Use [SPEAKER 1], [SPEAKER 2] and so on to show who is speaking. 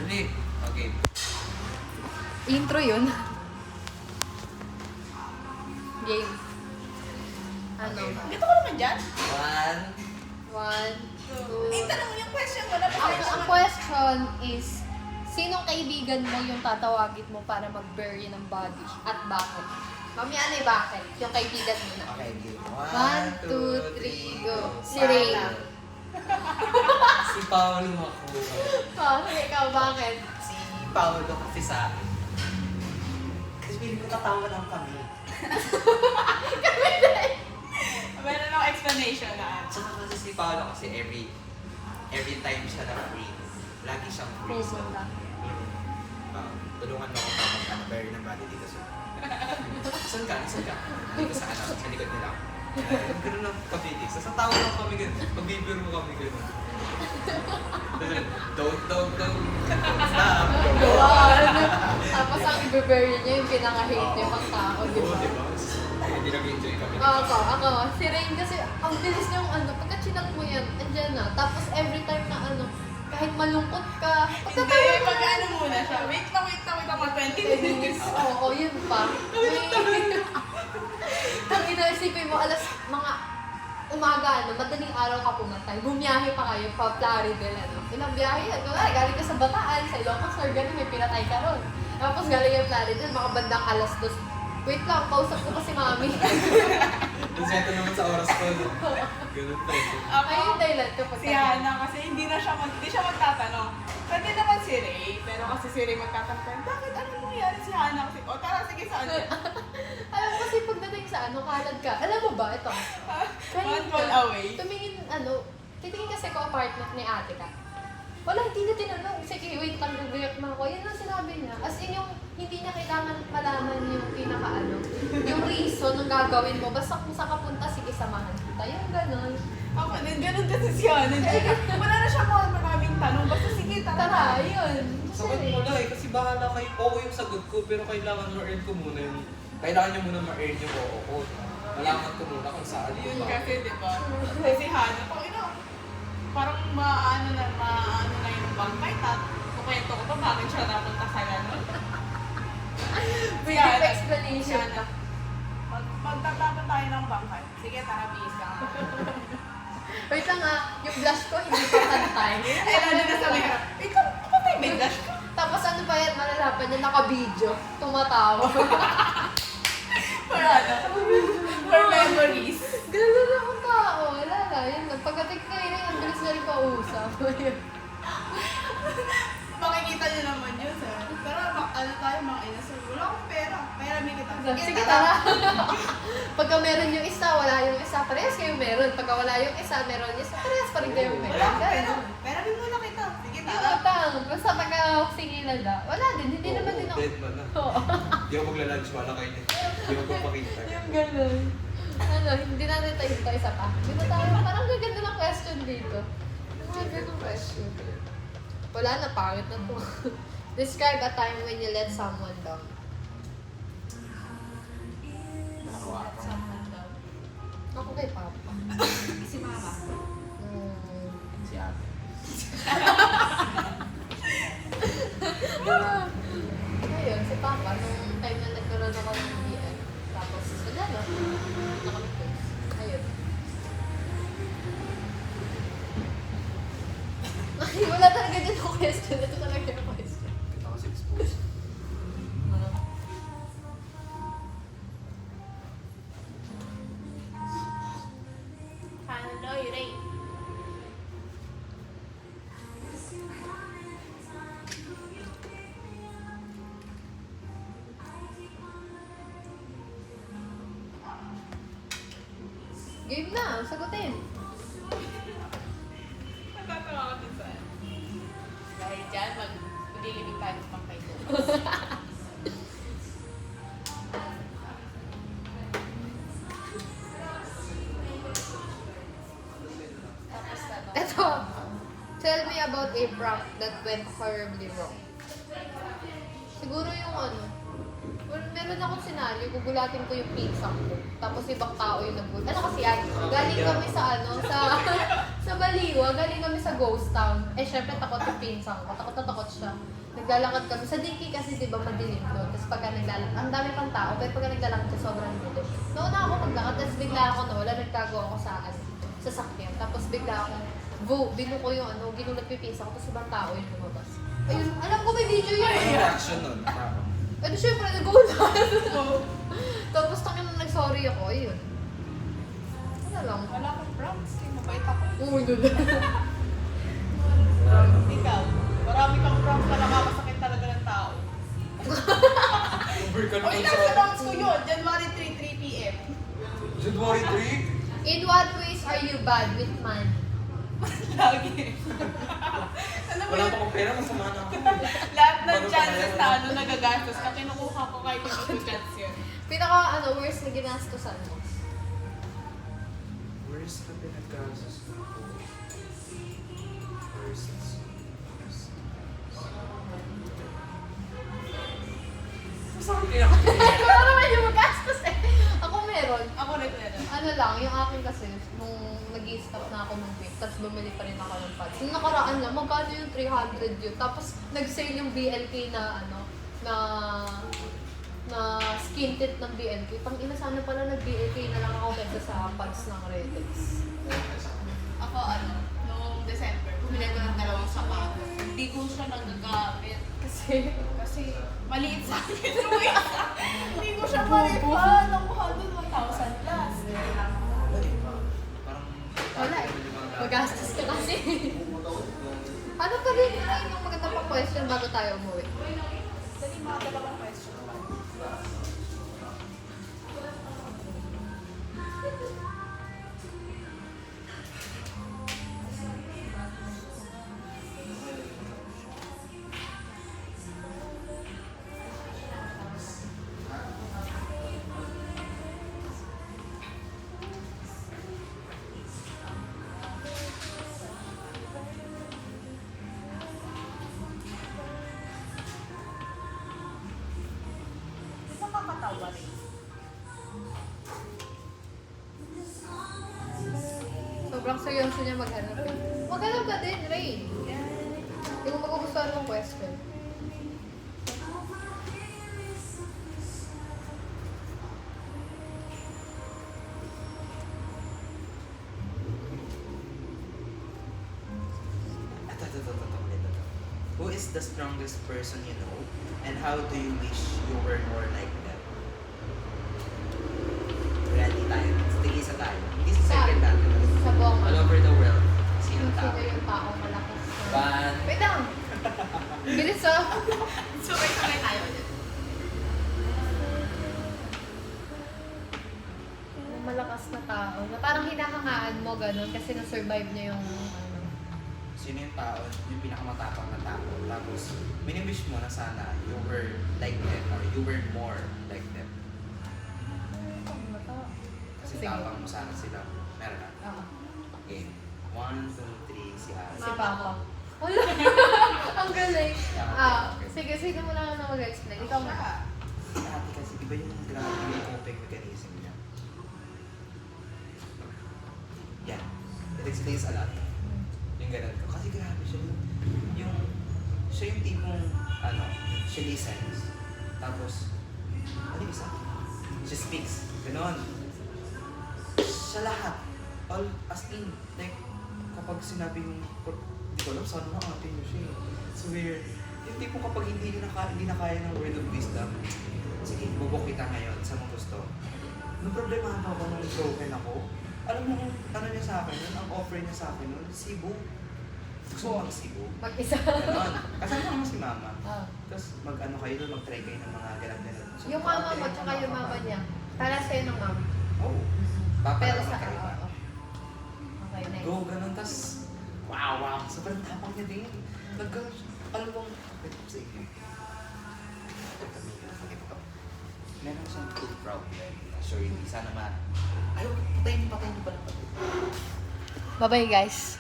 [SPEAKER 1] Ulit. Okay.
[SPEAKER 2] Intro yun. Game. Ano?
[SPEAKER 3] Dito ko naman dyan.
[SPEAKER 1] 1.
[SPEAKER 2] 1, 2...
[SPEAKER 3] Tanong yung question mo na.
[SPEAKER 2] Ang question is, sinong kaibigan mo yung tatawagin mo para mag-bury ng body? At bakit? Mamaya ano yung bakit? Yung kaibigan mo na.
[SPEAKER 1] Okay, game.
[SPEAKER 2] 1, 2, 3, go. Si Ray.
[SPEAKER 1] Si Paolo ako.
[SPEAKER 2] Oh, ikaw, bakit?
[SPEAKER 1] Si Paolo kasi sa akin. Kasi feeling ko tatawa lang kami.
[SPEAKER 3] Meron akong explanation na.
[SPEAKER 1] Tsaka kasi si Paolo kasi every time siya na free, lagi siyang free. So,
[SPEAKER 2] Pumunta.
[SPEAKER 1] tulungan mo ako kapag bury ng body dito sa... Saan ka? Saan ka? Dito sa anak, sa likod nila. Gano'n lang kabilis. Sa tawa lang kami gano'n. Pagbibiro mo kami gano'n. Don't stop.
[SPEAKER 2] Tapos ang i-bury niya yung pinaka-hate niya pang tao, di
[SPEAKER 1] Oo,
[SPEAKER 2] ba?
[SPEAKER 1] di ba? Hindi nag-enjoy kami.
[SPEAKER 2] Ako. Si Rain kasi, ang bilis niyang pagka chinat mo yan, andyan na. Tapos every time na kahit malungkot ka,
[SPEAKER 3] Hindi,
[SPEAKER 2] pagkatawa mo
[SPEAKER 3] pag ano muna siya. Wait lang, mga 20 minutes.
[SPEAKER 2] Oo, yun pa. Ang inaisipin mo, mga umaga, madaling araw ka pumatay. Bumiyahe pa kayo pa Plaridel, Ilang biyahe yan. Kunwari, galing ka sa Bataan, sa Ilocos, or gano'n, may pinatay ka ron. Tapos galing yung Plaridel, mga bandang alas 2. Wait lang, kausap ko pa si Mami.
[SPEAKER 1] Konsento naman sa oras ko. No? Ganun pa rin.
[SPEAKER 2] Ayun yung dahilan ko pag
[SPEAKER 3] Si Hana kasi hindi siya magtatanong. Pwede naman si Ray, pero kasi si Ray magtatanong, bakit ano nangyari si Hana? Kasi, tara, sige, saan yan?
[SPEAKER 2] Alam mo kasi pagdating sa kalad ka. Alam mo ba, ito.
[SPEAKER 3] One call away.
[SPEAKER 2] Tumingin, titingin kasi ko apartment ni ate ka. Wala, hindi na tinanong. Sige, wait lang, nag-react na ako. Yan ang sinabi niya. As in, yung hindi niya kailangan malaman yung yung reason ng gagawin mo. Basta kung saan ka punta, sige, samahan kita. Yung gano'n.
[SPEAKER 3] Ako din, ganun kasi si Hana. Wala na siya maraming tanong. Basta sige, tara.
[SPEAKER 2] Tara, yun.
[SPEAKER 1] Sagot mo na kasi bahala kayo. Oo yung sagot ko, pero kailangan ma-earn ko muna yung... Kailangan niyo muna ma-earn yung oo ko. Malaman ko muna kung saan
[SPEAKER 3] Yun
[SPEAKER 1] yung
[SPEAKER 3] kasi, di ba? Kasi si Hana, parang maano na yung bangkay. Kukwento ko pa bakit siya napunta sa gano'n.
[SPEAKER 2] Brief explanation.
[SPEAKER 3] Hana, magtatapon tayo ng bangkay. Sige, tara, bis ka.
[SPEAKER 2] Wait lang yung blush ko, hindi pa pantay.
[SPEAKER 3] Lalo na sa may harap. Ikaw, kapatay, may dash ka.
[SPEAKER 2] Tapos ano pa yan, malalapan niya, naka-video. Tumatawa.
[SPEAKER 3] For memories.
[SPEAKER 2] Ganun akong tao. Wala na. Yun lang. Pagdating kayo na, ang bilis na rin pausap.
[SPEAKER 3] Makikita niyo naman yun, sir. Pero tayo mga ina, sir. Wala akong pera. Pera may kita.
[SPEAKER 2] Sige, tara. Pagka meron yung isa, wala yung isa, parehas kayo meron. Pagka wala yung isa, meron yung isa, parehas pa rin kayo meron.
[SPEAKER 3] Wala akong pera. Pera din muna kita. Sige, tara.
[SPEAKER 2] Utang. Basta pagka singilan na, wala din. Hindi naman din ako.
[SPEAKER 1] Dead man na.
[SPEAKER 2] Oo.
[SPEAKER 1] Hindi ako magla-lunch, wala kayo niya. Hindi ako papakita.
[SPEAKER 2] Yung ganun. Hindi natin tayo sa isa pa. Di ba tayo? Parang gaganda ng question dito. Mga ganun question. Wala na, pangit na to. Describe a time when you let someone down. Ako kay Papa.
[SPEAKER 3] Si Mama.
[SPEAKER 1] Si ate.
[SPEAKER 2] Ayun, si Papa, nung time na nagkaroon ako ng BM. Tapos, wala na. Nakamit-close. Ayun. Ay, wala talaga dyan yung question. Ito talaga yung question.
[SPEAKER 1] Kita kasi exposed.
[SPEAKER 3] Hello, Ray.
[SPEAKER 2] Game na, sagutin.
[SPEAKER 3] Natatawa ko din saan. Dahil dyan, maglilibig tayo sa pangkay ko.
[SPEAKER 2] Ito. Tell me about a prank that went horribly wrong. Siguro yung well, meron akong senaryo, gugulatin ko yung pizza ko. Tapos ibang tao yung naggulat. Ano kasi yan? Galing kami sa Sa Baliwa, galing kami sa ghost town. Eh, syempre takot yung pinsang ko. Takot na takot siya. Naglalakad kami. Sa Dinky kasi, di ba, madilim doon. Tapos pagka naglalakad, ang dami pang tao. Pero pagka naglalakad siya, sobrang dilim. Nauna ako maglakad, tapos bigla ako wala, nagtago ako sa sakyan. Tapos bigla ako, binuko yung ginulat yung pinsa ko, tapos ibang tao yung lumabas. Ayun, alam ko may video yun.
[SPEAKER 1] Ano yung reaction nun?
[SPEAKER 2] Ano syempre, nagulat. Tapos tangin na nag-sorry ako, ayun. Ano lang.
[SPEAKER 3] Wala akong pranks. Mabait ako.
[SPEAKER 2] Uy, doon.
[SPEAKER 3] Ikaw, marami kang pranks na nakakasakit talaga ng tao.
[SPEAKER 1] Uber ka
[SPEAKER 3] O nasa pranks ko yun, January 3, 3 p.m.
[SPEAKER 1] January 3?
[SPEAKER 2] In what ways are you bad with money?
[SPEAKER 3] Lagi. Alam mo
[SPEAKER 1] Wala
[SPEAKER 3] yun,
[SPEAKER 1] pa akong pera, masama na ako.
[SPEAKER 3] lahat ng
[SPEAKER 1] Bago pa
[SPEAKER 3] chances
[SPEAKER 1] kaya,
[SPEAKER 3] na nagagastos ka, kinukuha ko kahit hindi ko chance yun.
[SPEAKER 2] Pinaka, worst na ginastusan mo?
[SPEAKER 1] Where's ka pinagkasos ko? Masama din ako.
[SPEAKER 2] Ikaw naman yung magastos eh. Ako meron.
[SPEAKER 3] Ako rin meron.
[SPEAKER 2] Ano lang, yung akin kasi, nung nag-i-stop na ako ng vape, tapos bumili pa rin ako ng pads. Nung nakaraan lang, magkano yung 300 yun. Tapos nag-sale yung BLK na na skin tint ng BLK. Pang ina, sana pala nag-BLK na lang ako kaysa sa pads ng Redex.
[SPEAKER 3] Ako noong December, bumili ko ng dalawang sapatos. Hindi ko siya nagagamit. Kasi maliit sa akin yung isa. Hindi ko siya maripan. Nakuha doon 1,000 plus.
[SPEAKER 2] Wala eh. Magastos ka kasi. Ano pa rin yung maganda pang question bago tayo umuwi?
[SPEAKER 3] Dali mga dalawang question pa. Isa kakatawa rin.
[SPEAKER 2] Sobrang seryoso niya maghanap eh. Maghanap ka din, Ray. Hindi mo magugustuhan mong question.
[SPEAKER 1] Ito. Who is the strongest person you know, and how do you wish you were more like them? Ready tayo. Tingin sa tayo. Hindi sa second natin.
[SPEAKER 2] Sa buong
[SPEAKER 1] All over the world. Sino
[SPEAKER 2] Sino
[SPEAKER 1] tao?
[SPEAKER 2] yung taong malakas na...
[SPEAKER 1] One.
[SPEAKER 2] Wait lang! Bilis ah!
[SPEAKER 3] Sabay-sabay tayo ulit.
[SPEAKER 2] Yung malakas na tao. Na parang hinahangaan mo ganun kasi na-survive niya yung
[SPEAKER 1] Sino yung tao, yung pinakamatapang na tao. Tapos, miniwish mo na sana you were like them or you were more like them. Kasi
[SPEAKER 2] Sige.
[SPEAKER 1] tapang mo sana sila. Meron na.
[SPEAKER 2] Oo.
[SPEAKER 1] Okay. 1, 2, 3, si Alex.
[SPEAKER 2] Si Papa. Wala. Ang galing. Sige, sige mo na mag-explain. Ikaw na.
[SPEAKER 1] Si ate kasi, di ba yung grabe yung coping mechanism niya? Yan. It explains a lot. Yung ganun ko. Kasi grabe siya siya yung tipong, she listens. Tapos, ano yung isa? She speaks. Ganon. Siya lahat. All, as in, like, kapag sinabi yung, di ko alam, sana na ate niyo siya. It's weird. Yung tipong kapag hindi na kaya ng word of wisdom, sige, bubok kita ngayon sa mga gusto. Nung problema ako nung broken ako, alam mo kung ano niya sa akin nun, ang offer niya sa akin nun, Cebu. Gusto mo mag-Cebu?
[SPEAKER 2] Mag-isa.
[SPEAKER 1] Ganon. Kasama naman si mama.
[SPEAKER 2] Ah.
[SPEAKER 1] Tapos mag-ano kayo doon, mag-try kayo ng mga ganap-ganap. So,
[SPEAKER 2] Yung mama mo, tsaka yung mama niya. Para sa'yo ng mama.
[SPEAKER 1] Oo. Papa
[SPEAKER 2] Pero
[SPEAKER 1] naman
[SPEAKER 2] sa...
[SPEAKER 1] kayo ba?
[SPEAKER 2] Oo. Okay, nice.
[SPEAKER 1] Go, ganun. Tapos, wow. Sobrang tapang niya din. Alam mong, sige. Meron siyang true problem. Surely, sana ayaw, patayin niyo pala.
[SPEAKER 2] Bye-bye guys.